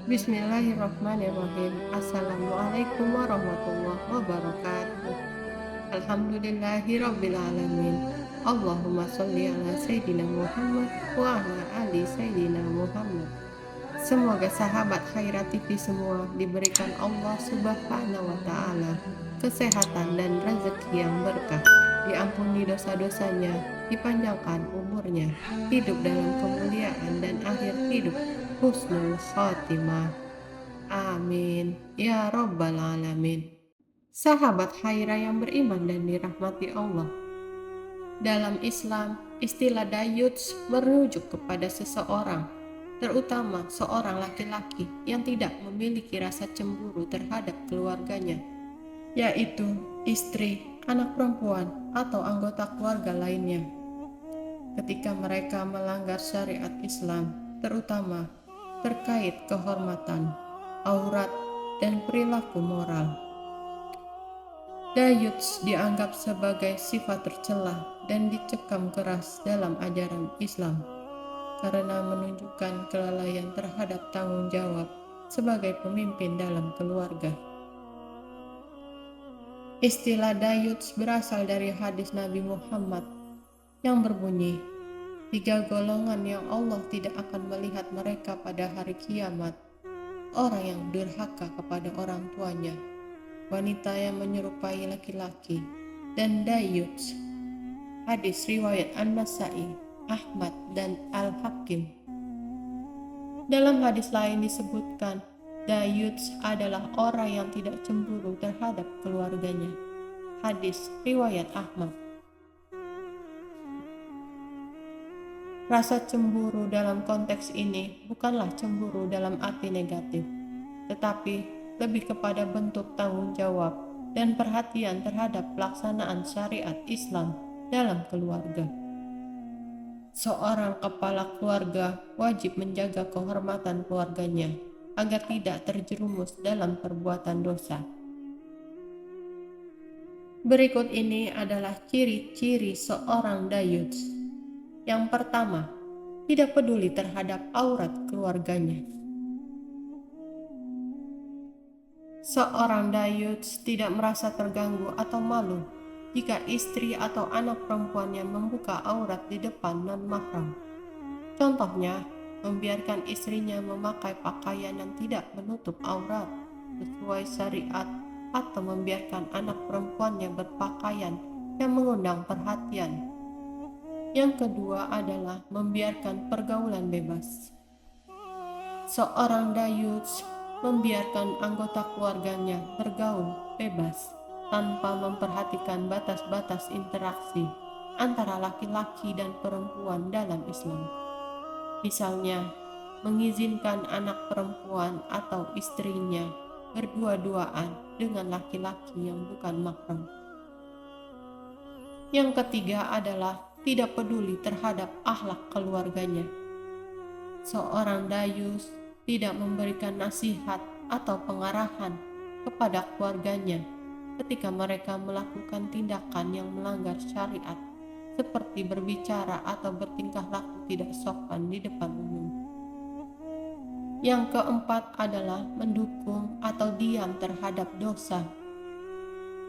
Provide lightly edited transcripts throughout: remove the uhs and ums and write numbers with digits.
Bismillahirrahmanirrahim. Assalamualaikum warahmatullahi wabarakatuh. Alhamdulillahirrabbilalamin. Allahumma sholli ala Sayyidina Muhammad wa ala ali Sayyidina Muhammad. Semoga sahabat Khairat TV semua diberikan Allah Subhanahu wa Ta'ala kesehatan dan rezeki yang berkah, diampuni dosa-dosanya, dipanjangkan umurnya, hidup dalam kemuliaan dan akhir hidup husnul khotimah. Amin ya Rabbal Alamin. Sahabat Khairah yang beriman dan dirahmati Allah, dalam Islam, istilah dayuts merujuk kepada seseorang, terutama seorang laki-laki yang tidak memiliki rasa cemburu terhadap keluarganya, yaitu istri, anak perempuan, atau anggota keluarga lainnya. Ketika mereka melanggar syariat Islam, terutama terkait kehormatan, aurat, dan perilaku moral. Dayuts dianggap sebagai sifat tercela dan dicekam keras dalam ajaran Islam karena menunjukkan kelalaian terhadap tanggung jawab sebagai pemimpin dalam keluarga. Istilah dayuts berasal dari hadis Nabi Muhammad yang berbunyi, 3 golongan yang Allah tidak akan melihat mereka pada hari kiamat: orang yang durhaka kepada orang tuanya, wanita yang menyerupai laki-laki, dan dayuts. Hadis riwayat An-Nasai, Ahmad, dan Al-Hakim. Dalam hadis lain disebutkan, dayuts adalah orang yang tidak cemburu terhadap keluarganya. Hadis riwayat Ahmad. Rasa cemburu dalam konteks ini bukanlah cemburu dalam arti negatif, tetapi lebih kepada bentuk tanggung jawab dan perhatian terhadap pelaksanaan syariat Islam dalam keluarga. Seorang kepala keluarga wajib menjaga kehormatan keluarganya agar tidak terjerumus dalam perbuatan dosa. Berikut ini adalah ciri-ciri seorang dayuts. Yang pertama, tidak peduli terhadap aurat keluarganya. Seorang dayuts tidak merasa terganggu atau malu jika istri atau anak perempuannya membuka aurat di depan non-mahram. Contohnya, membiarkan istrinya memakai pakaian yang tidak menutup aurat sesuai syariat, atau membiarkan anak perempuannya berpakaian yang mengundang perhatian. Yang kedua adalah membiarkan pergaulan bebas. Seorang dayuts membiarkan anggota keluarganya bergaul bebas tanpa memperhatikan batas-batas interaksi antara laki-laki dan perempuan dalam Islam. Misalnya, mengizinkan anak perempuan atau istrinya berdua-duaan dengan laki-laki yang bukan mahram. Yang ketiga adalah tidak peduli terhadap akhlak keluarganya. Seorang dayuts tidak memberikan nasihat atau pengarahan kepada keluarganya ketika mereka melakukan tindakan yang melanggar syariat, seperti berbicara atau bertingkah laku tidak sopan di depan umum. Yang keempat adalah mendukung atau diam terhadap dosa.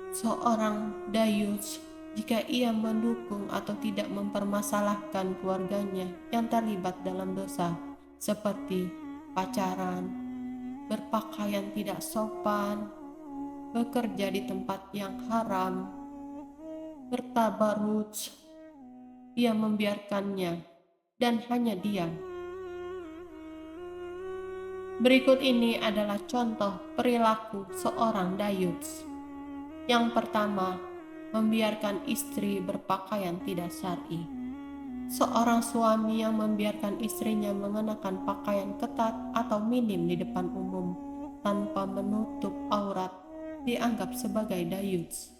Seorang dayuts, jika ia mendukung atau tidak mempermasalahkan keluarganya yang terlibat dalam dosa, seperti pacaran, berpakaian tidak sopan, bekerja di tempat yang haram, bertabaruj, ia membiarkannya dan hanya diam. Berikut ini adalah contoh perilaku seorang dayuts. Yang pertama, membiarkan istri berpakaian tidak syar'i. Seorang suami yang membiarkan istrinya mengenakan pakaian ketat atau minim di depan umum tanpa menutup aurat dianggap sebagai dayuts.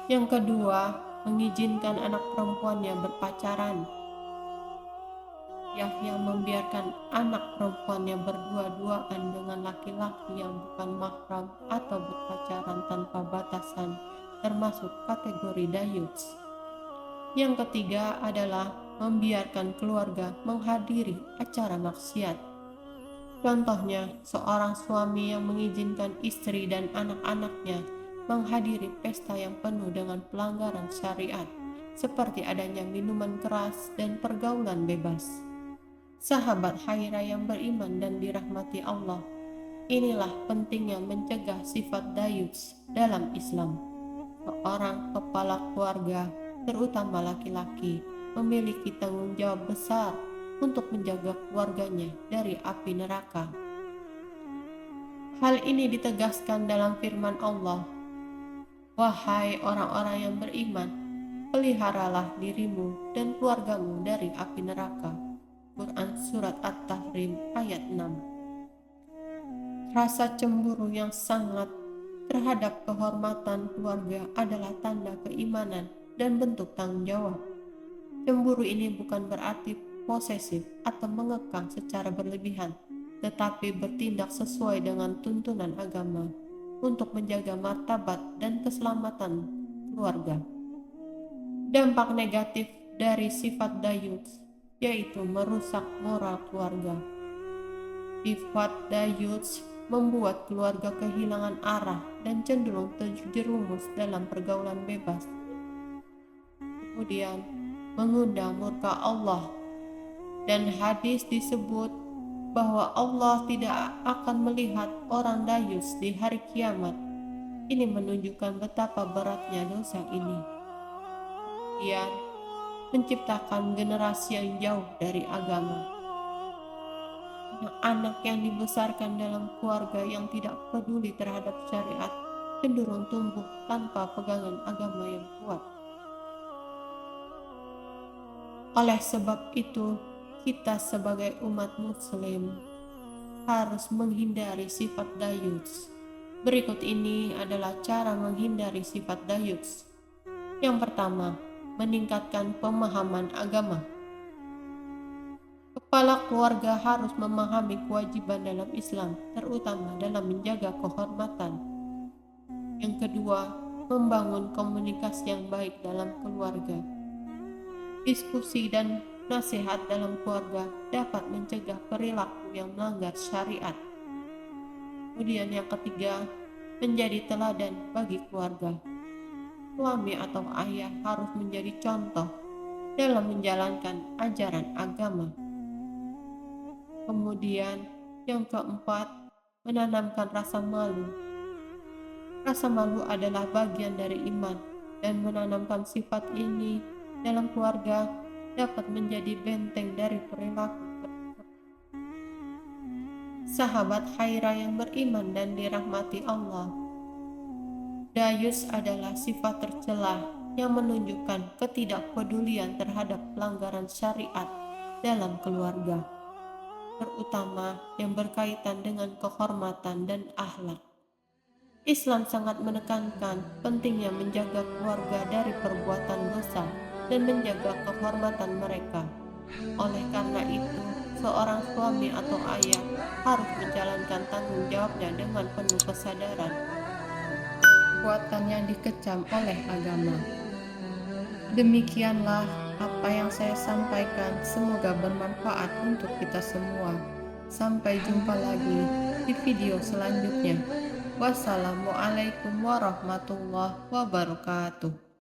Yang kedua, mengizinkan anak perempuannya berpacaran. Yang membiarkan anak perempuannya berdua-duaan dengan laki-laki yang bukan mahram atau berpacaran tanpa batasan termasuk kategori dayuts. Yang ketiga adalah membiarkan keluarga menghadiri acara maksiat. Contohnya, seorang suami yang mengizinkan istri dan anak-anaknya menghadiri pesta yang penuh dengan pelanggaran syariat, seperti adanya minuman keras dan pergaulan bebas. Sahabat Haira yang beriman dan dirahmati Allah, inilah pentingnya mencegah sifat dayus dalam Islam. Seorang kepala keluarga, terutama laki-laki, memiliki tanggung jawab besar untuk menjaga keluarganya dari api neraka. Hal ini ditegaskan dalam firman Allah, "Wahai orang-orang yang beriman, peliharalah dirimu dan keluargamu dari api neraka." Quran Surat At-Tahrim ayat 6. Rasa cemburu yang sangat terhadap kehormatan keluarga adalah tanda keimanan dan bentuk tanggung jawab. Cemburu ini bukan berarti posesif atau mengekang secara berlebihan, tetapi bertindak sesuai dengan tuntunan agama untuk menjaga martabat dan keselamatan keluarga. Dampak negatif dari sifat dayus yaitu merusak moral keluarga. Sifat dayus membuat keluarga kehilangan arah dan cenderung terjerumus dalam pergaulan bebas. Kemudian, mengundang murka Allah. Dan hadis disebut bahwa Allah tidak akan melihat orang dayus di hari kiamat. Ini menunjukkan betapa beratnya dosa ini. Kemudian, menciptakan generasi yang jauh dari agama. Anak yang dibesarkan dalam keluarga yang tidak peduli terhadap syariat cenderung tumbuh tanpa pegangan agama yang kuat. Oleh sebab itu, kita sebagai umat muslim harus menghindari sifat dayus. Berikut ini adalah cara menghindari sifat dayus. Yang pertama, meningkatkan pemahaman agama. Kepala keluarga harus memahami kewajiban dalam Islam, terutama dalam menjaga kehormatan. Yang kedua, membangun komunikasi yang baik dalam keluarga. Diskusi dan nasihat dalam keluarga dapat mencegah perilaku yang melanggar syariat. Kemudian yang ketiga, menjadi teladan bagi keluarga. Suami atau ayah harus menjadi contoh dalam menjalankan ajaran agama. Kemudian yang keempat, menanamkan rasa malu. Rasa malu adalah bagian dari iman, dan menanamkan sifat ini dalam keluarga dapat menjadi benteng dari perilaku. Sahabat Haira yang beriman dan dirahmati Allah, dayus adalah sifat tercela yang menunjukkan ketidakpedulian terhadap pelanggaran syariat dalam keluarga, terutama yang berkaitan dengan kehormatan dan akhlak. Islam sangat menekankan pentingnya menjaga keluarga dari perbuatan dosa dan menjaga kehormatan mereka. Oleh karena itu, seorang suami atau ayah harus menjalankan tanggung jawabnya dengan penuh kesadaran perbuatan yang dikecam oleh agama. Demikianlah apa yang saya sampaikan, semoga bermanfaat untuk kita semua. Sampai jumpa lagi di video selanjutnya. Wassalamualaikum warahmatullahi wabarakatuh.